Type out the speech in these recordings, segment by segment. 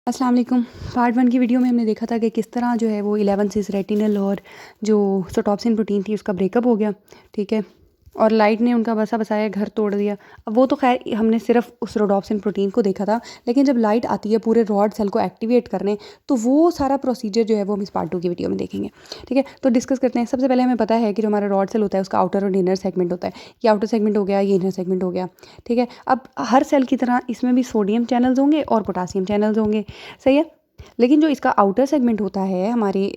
अस्सलाम वालेकुम। पार्ट 1 की वीडियो में हमने देखा था कि किस तरह जो है वो 11 सिस रेटिनल और जो सोटॉप्सिन प्रोटीन थी उसका ब्रेकअप हो गया, ठीक है। और लाइट ने उनका बसा बसाया घर तोड़ दिया। अब वो तो खैर हमने सिर्फ उस रोडोप्सिन प्रोटीन को देखा था, लेकिन जब लाइट आती है पूरे रॉड सेल को एक्टिवेट करने, तो वो सारा प्रोसीजर जो है वो हम इस पार्ट 2 की वीडियो में देखेंगे, ठीक है। तो डिस्कस करते हैं। सबसे पहले हमें पता है कि जो हमारा रॉड सेल होता है उसका आउटर और इनर सेगमेंट होता है। ये आउटर सेगमेंट हो गया, ये इनर सेगमेंट हो गया, ठीक है। अब हर सेल की तरह इसमें भी सोडियम चैनल्स होंगे और पोटासियम चैनल्स होंगे, सही है। लेकिन जो इसका आउटर सेगमेंट होता है हमारे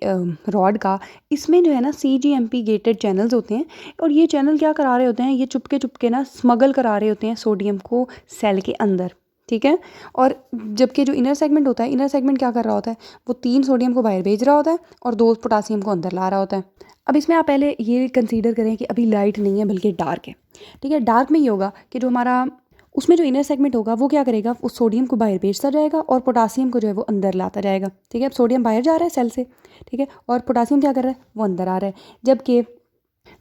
रॉड का, इसमें जो है ना CGMP गेटेड चैनल्स होते हैं। और ये चैनल क्या करा रहे होते हैं, ये चुपके चुपके ना स्मगल करा रहे होते हैं सोडियम को सेल के अंदर, ठीक है। और जबकि जो इनर सेगमेंट होता है, इनर सेगमेंट क्या कर रहा होता है, वो 3 सोडियम को बाहर भेज रहा होता है और 2 पोटासियम को अंदर ला रहा होता है। अब इसमें आप पहले ये कंसीडर करें कि अभी लाइट नहीं है बल्कि डार्क है, ठीक है। डार्क में ये होगा कि जो हमारा उसमें जो इनर सेगमेंट होगा वो क्या करेगा, उस सोडियम को बाहर भेजता जाएगा और पोटासियम को जो है वो अंदर लाता जाएगा, ठीक है। अब सोडियम बाहर जा रहा है सेल से, ठीक है, और पोटासियम क्या कर रहा है, वो अंदर आ रहा है। जबकि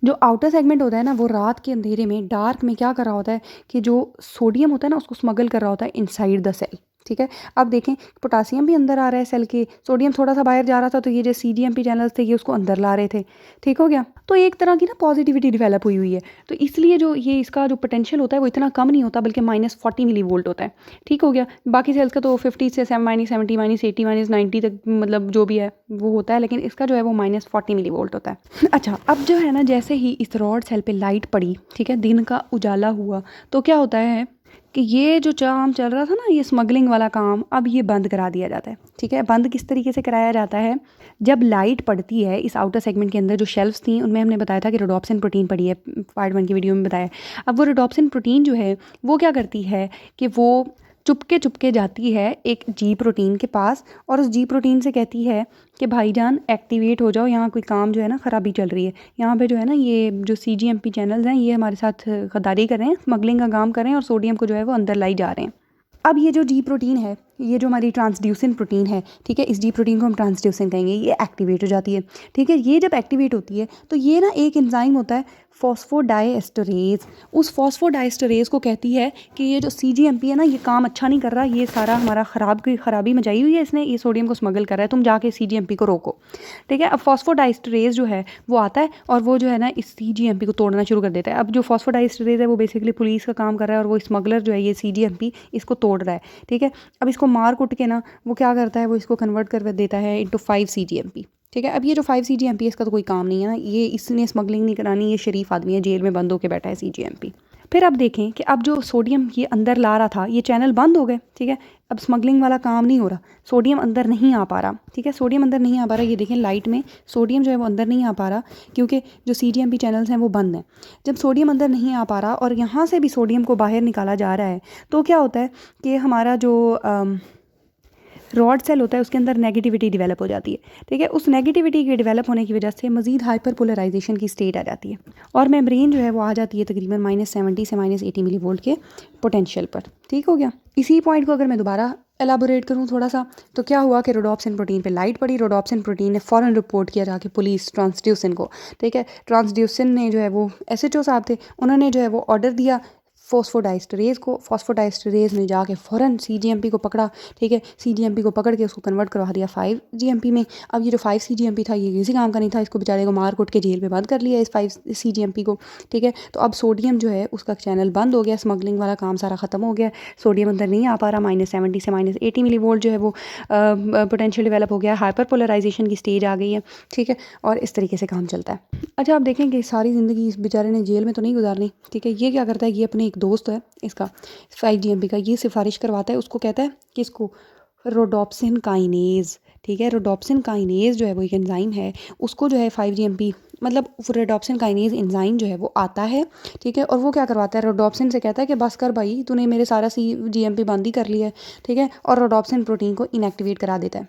जो आउटर सेगमेंट होता है ना, वो रात के अंधेरे में डार्क में क्या कर रहा होता है कि जो सोडियम होता है ना उसको स्मगल कर रहा होता है इनसाइड द सेल, ठीक है। अब देखें, पोटासियम भी अंदर आ रहा है सेल के, सोडियम थोड़ा सा बाहर जा रहा था, तो ये जो CGMP चैनल्स थे ये उसको अंदर ला रहे थे, ठीक हो गया। तो एक तरह की ना पॉजिटिविटी डिवेलप हुई हुई है। तो इसलिए जो ये इसका जो पोटेंशियल होता है वो इतना कम नहीं होता, बल्कि -40 मिली वोल्ट होता है, ठीक हो गया। बाकी सेल्स का तो 50 से -70 -80 -90 तक मतलब जो भी है वो होता है, लेकिन इसका जो है वो -40 मिली वोल्ट होता है। अच्छा, अब जो है ना, जैसे ही इस रॉड सेल पे लाइट पड़ी, ठीक है, दिन का उजाला हुआ, तो क्या होता है कि ये जो काम चल रहा था ना, ये स्मगलिंग वाला काम, अब ये बंद करा दिया जाता है, ठीक है। बंद किस तरीके से कराया जाता है, जब लाइट पड़ती है इस आउटर सेगमेंट के अंदर, जो शेल्फ्स थी उनमें हमने बताया था कि रोडोप्सिन प्रोटीन पड़ी है, पार्ट 1 की वीडियो में बताया। अब वो रोडोप्सिन प्रोटीन जो है वो क्या करती है कि वो चुपके चुपके जाती है एक जी प्रोटीन के पास, और उस जी प्रोटीन से कहती है कि भाईजान एक्टिवेट हो जाओ, यहाँ कोई काम जो है ना ख़राबी चल रही है, यहाँ पे जो है ना ये जो CGMP चैनल्स हैं ये हमारे साथ गद्दारी कर रहे हैं, स्मगलिंग का काम कर रहे हैं और सोडियम को जो है वो अंदर लाई जा रहे हैं। अब ये जो जी प्रोटीन है, ये जो हमारी ट्रांसड्यूसिन प्रोटीन है, ठीक है, इस जी प्रोटीन को हम ट्रांसड्यूसिन कहेंगे, ये एक्टिवेट हो जाती है, ठीक है। ये जब एक्टिवेट होती है तो ये ना एक एंजाइम होता है फॉस्फोडाइएस्टरेज, उस फॉस्फोडाइएस्टरेज को कहती है कि ये जो CGMP है ना ये काम अच्छा नहीं कर रहा, ये सारा हमारा खराबी मचाई हुई है इसने, ये सोडियम को स्मगल कर रहा है, तुम जाके CGMP को रोको, ठीक है। अब फॉस्फोडाइएस्टरेज जो है वो आता है और वो जो है ना इस CGMP को तोड़ना शुरू कर देता है। अब जो फॉस्फोडाइएस्टरेज है वो बेसिकली पुलिस का काम कर रहा है और वो स्मगलर जो है ये CGMP इसको तोड़ रहा है, ठीक है। अब इसको मार कुट के ना वो क्या करता है, वो इसको कन्वर्ट कर देता है इंटू 5 CGMP, ठीक है। अब ये जो 5 CGMP है इसका तो कोई काम नहीं है ना, ये इसने स्मगलिंग नहीं करानी, ये शरीफ आदमी है, जेल में बंद होकर बैठा है CGMP। फिर अब देखें कि अब जो सोडियम ये अंदर ला रहा था, ये चैनल बंद हो गए, ठीक है। अब स्मगलिंग वाला काम नहीं हो रहा, सोडियम अंदर नहीं आ पा रहा, ठीक है, सोडियम अंदर नहीं आ पा रहा। ये देखें लाइट में सोडियम जो है वो अंदर नहीं आ पा रहा, क्योंकि जो CGMP चैनल्स हैं वो बंद हैं। जब सोडियम अंदर नहीं आ पा रहा और यहाँ से भी सोडियम को बाहर निकाला जा रहा है, तो क्या होता है कि हमारा जो रॉड सेल होता है उसके अंदर नेगेटिविटी डेवलप हो जाती है, ठीक है। उस नेगेटिविटी के डेवलप होने की वजह से मज़ीद हाइपर पोलराइजेशन की स्टेट आ जाती है और मेम्ब्रेन जो है वो आ जाती है तकरीबन -70 से -80 मिली वोल्ट के पोटेंशियल पर, ठीक हो गया। इसी पॉइंट को अगर मैं दोबारा एलाबोरेट करूँ थोड़ा सा, तो क्या हुआ कि रोडोप्सिन प्रोटीन पे लाइट पड़ी, रोडोप्सिन प्रोटीन ने फ़ौरन रिपोर्ट किया जाके पुलिस ट्रांसड्यूसिन को, ठीक है। ट्रांसड्यूसिन ने जो है वो SHO साहब थे, उन्होंने जो है वो ऑर्डर दिया फॉस्फोडाइस्टरेज को, फॉस्फोडाइस्टरेज ने जाके फ़ौरन CGMP को पकड़ा, ठीक है। CGMP को पकड़ के उसको कन्वर्ट करवा दिया 5 GMP में। अब ये जो 5 CGMP था ये किसी काम का नहीं था, इसको बेचारे को मार कुट के जेल में बंद कर लिया इस 5 CGMP को, ठीक है। तो अब सोडियम जो है उसका चैनल बंद हो गया, स्मगलिंग वाला काम सारा ख़त्म हो गया, सोडियम अंदर नहीं आ पा रहा, -70 से -80 मिली वोल्ट जो है वो पोटेंशियल डेवलप हो गया, हाइपर पोलराइजेशन की स्टेज आ गई है, ठीक है। और इस तरीके से काम चलता है। अच्छा, आप देखेंगे सारी ज़िंदगी इस बेचारे ने जेल में तो नहीं गुजारनी, ठीक है। ये क्या करता है, ये अपने एक दोस्त है इसका 5 GMP का, ये सिफारिश करवाता है, उसको कहता है कि इसको रोडोप्सिन काइनेज, ठीक है, रोडोप्सिन काइनेज जो है वो एक एंजाइम है, उसको जो है 5 GMP मतलब रोडोप्सिन काइनेज एंजाइम जो है वो आता है, ठीक है। और वो क्या करवाता है, रोडोप्सिन से कहता है कि बस कर भाई, तूने मेरे सारा CGMP बंद ही कर लिया है, ठीक है। और रोडोप्सिन प्रोटीन को इनएक्टिवेट करा देता है,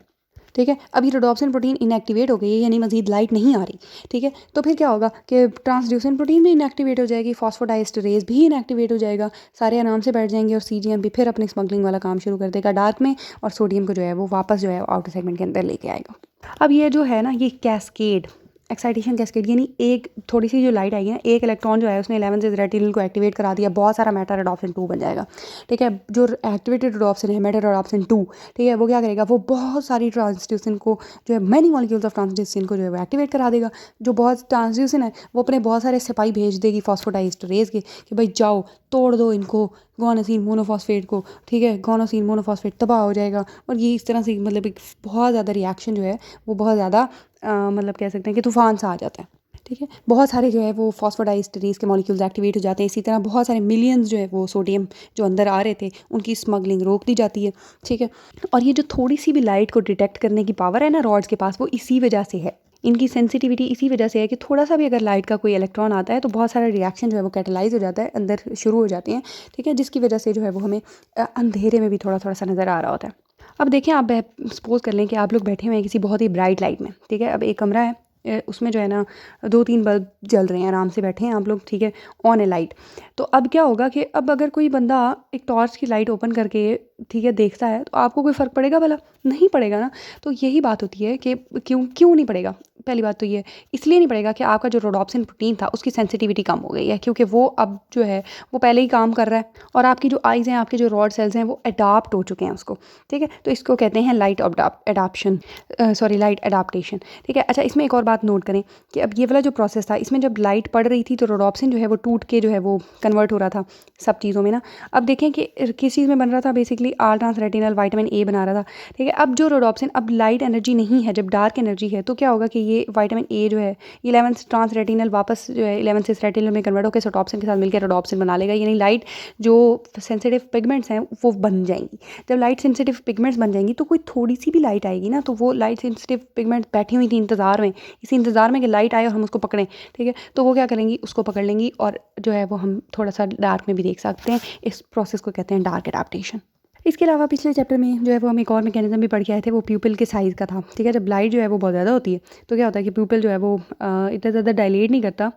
ठीक है। अब ये रोडोप्सिन प्रोटीन इनएक्टिवेट हो गई है, यानी मजीद लाइट नहीं आ रही, ठीक है। तो फिर क्या होगा कि ट्रांसड्यूसिन प्रोटीन भी इनएक्टिवेट हो जाएगी, फॉस्फोडाइएस्टरेज भी इनएक्टिवेट हो जाएगा, सारे आराम से बैठ जाएंगे और CGMP फिर अपनी स्मगलिंग वाला काम शुरू कर देगा डार्क में, और सोडियम को जो है वो वापस जो है आउटर सेगमेंट के अंदर लेके आएगा। अब ये जो है ना, ये कैस्केड एक्साइटेशन कैस्केड, यानी एक थोड़ी सी जो लाइट आएगी ना, एक इलेक्ट्रॉन जो है उसने 11 से रेटिनल को एक्टिवेट करा दिया, बहुत सारा मैटर एडॉप्शन 2 बन जाएगा। ठीक है, जो एक्टिवेटेड एडॉप्शन है, मैटर एडॉप्शन 2, ठीक है, वो क्या करेगा, वो बहुत सारी ट्रांसड्यूसन को जो है, मैनी मॉलिक्यूल्स ऑफ ट्रांसड्यूसन को जो है वो एक्टिवेट करा देगा। जो बहुत ट्रांसड्यूसन है वो अपने बहुत सारे सिपाही भेज देगी फॉस्फोडाइस्टरेज के कि भाई जाओ तोड़ दो इनको, गुआनोसिन मोनोफॉस्फेट को। ठीक है, गुआनोसिन मोनोफॉस्फेट तबाह हो जाएगा, और ये इस तरह से मतलब एक बहुत ज़्यादा रिएक्शन जो है वो बहुत ज़्यादा मतलब कह सकते हैं कि तूफान सा आ जाता है। ठीक है, बहुत सारे जो है वो फॉस्फोडाइस्टरेज के मॉलिक्यूल्स एक्टिवेट हो जाते हैं। इसी तरह बहुत सारे मिलियंस जो है वो सोडियम जो अंदर आ रहे थे उनकी स्मगलिंग रोक दी जाती है। ठीक है, और ये जो थोड़ी सी भी लाइट को डिटेक्ट करने की पावर है ना रॉड्स के पास, वो इसी वजह से है, इनकी सेंसिटिविटी इसी वजह से है कि थोड़ा सा भी अगर लाइट का कोई इलेक्ट्रॉन आता है तो बहुत सारा रिएक्शन जो है वो कैटलाइज हो जाता है, अंदर शुरू हो जाते हैं। ठीक है, जिसकी वजह से जो है वो हमें अंधेरे में भी थोड़ा थोड़ा सा नज़र आ रहा होता है। अब देखें, आप सपोज कर लें कि आप लोग बैठे हुए हैं किसी बहुत ही ब्राइट लाइट में। ठीक है, अब एक कमरा है, उसमें जो है ना 2-3 बल्ब जल रहे हैं, आराम से बैठे हैं आप लोग। ठीक है, ऑन है लाइट। तो अब क्या होगा कि अब अगर कोई बंदा एक टॉर्च की लाइट ओपन करके, ठीक है, देखता है, तो आपको कोई फ़र्क पड़ेगा भला? नहीं पड़ेगा ना। तो यही बात होती है कि क्यों क्यों नहीं पड़ेगा। पहली बात तो ये इसलिए नहीं पड़ेगा कि आपका जो रोडोप्सिन प्रोटीन था उसकी सेंसिटिविटी कम हो गई है, क्योंकि वो अब जो है वो पहले ही काम कर रहा है, और आपकी जो आइज़ हैं, आपके जो रॉड सेल्स हैं, वो अडाप्ट हो चुके हैं उसको। ठीक है, तो इसको कहते हैं light adaptation, sorry light adaptation. ठीक है, अच्छा, इसमें एक और बात नोट करें कि अब ये वाला जो प्रोसेस था, इसमें जब लाइट पड़ रही थी तो रोडोप्सिन जो है वो टूट के जो है वो कन्वर्ट हो रहा था सब चीज़ों में ना। अब देखें कि किस चीज़ में बन रहा था, basically all trans retinal vitamin A बना रहा था। ठीक है, अब जो रोडोप्सिन, अब लाइट एनर्जी नहीं है, जब डार्क एनर्जी है, तो क्या होगा कि ये विटामिन ए जो है 11 ट्रांस रेटिनल वापस जो है 11 से रेटिनल में कन्वर्ट होकर सोटॉप्सिन के साथ मिलकर रोडोप्सिन बना लेगा, यानी लाइट जो सेंसिटिव पिगमेंट्स हैं वो बन जाएंगी। जब लाइट सेंसिटिव पिगमेंट्स बन जाएंगी तो कोई थोड़ी सी भी लाइट आएगी ना, तो वो लाइट सेंसिटिव पिगमेंट्स बैठी हुई थी इंतज़ार में, इसी इंतज़ार में कि लाइट आए और हम उसको पकड़ें। ठीक है, तो वो क्या करेंगी, उसको पकड़ लेंगी, और जो है वो हम थोड़ा सा डार्क में भी देख सकते हैं। इस प्रोसेस को कहते हैं डार्क एडाप्टेशन। इसके अलावा पिछले चैप्टर में जो है वो हम एक और मैकेनिज्म भी पढ़ के आए थे, वो प्यूपिल के साइज़ का था। ठीक है, जब लाइट जो है वो बहुत ज़्यादा होती है तो क्या होता है कि प्यूपिल जो है वो इतना ज़्यादा डायलेट नहीं करता,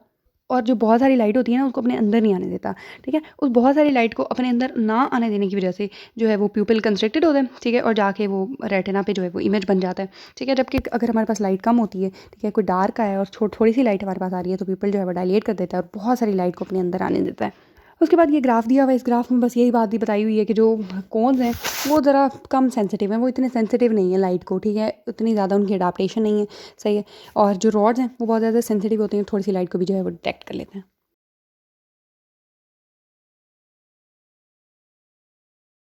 और जो बहुत सारी लाइट होती है ना उसको अपने अंदर नहीं आने देता। ठीक है, उस बहुत सारी लाइट को अपने अंदर ना आने देने की वजह से जो है वो प्यूपिल कंस्ट्रिक्टेड होता है। ठीक है, और जाके वो रेटिना पे जो है वो इमेज बन जाता है। ठीक है, जबकि अगर हमारे पास लाइट कम होती है, ठीक है, कोई डार्क है और थोड़ी सी लाइट हमारे पास आ रही है, तो प्यूपिल जो है वो डायलेट कर देता है और बहुत सारी लाइट को अपने अंदर आने देता है। उसके बाद ये ग्राफ दिया हुआ है, इस ग्राफ में बस यही बात भी बताई हुई है कि जो कोन्स हैं वो ज़रा कम सेंसिटिव हैं, वो इतने सेंसिटिव नहीं है लाइट को। ठीक है, उतनी ज़्यादा उनकी अडाप्टेशन नहीं है, सही है। और जो रॉड्स हैं वो बहुत ज़्यादा सेंसिटिव होते हैं, थोड़ी सी लाइट को भी जो है वो डिटेक्ट कर लेते हैं।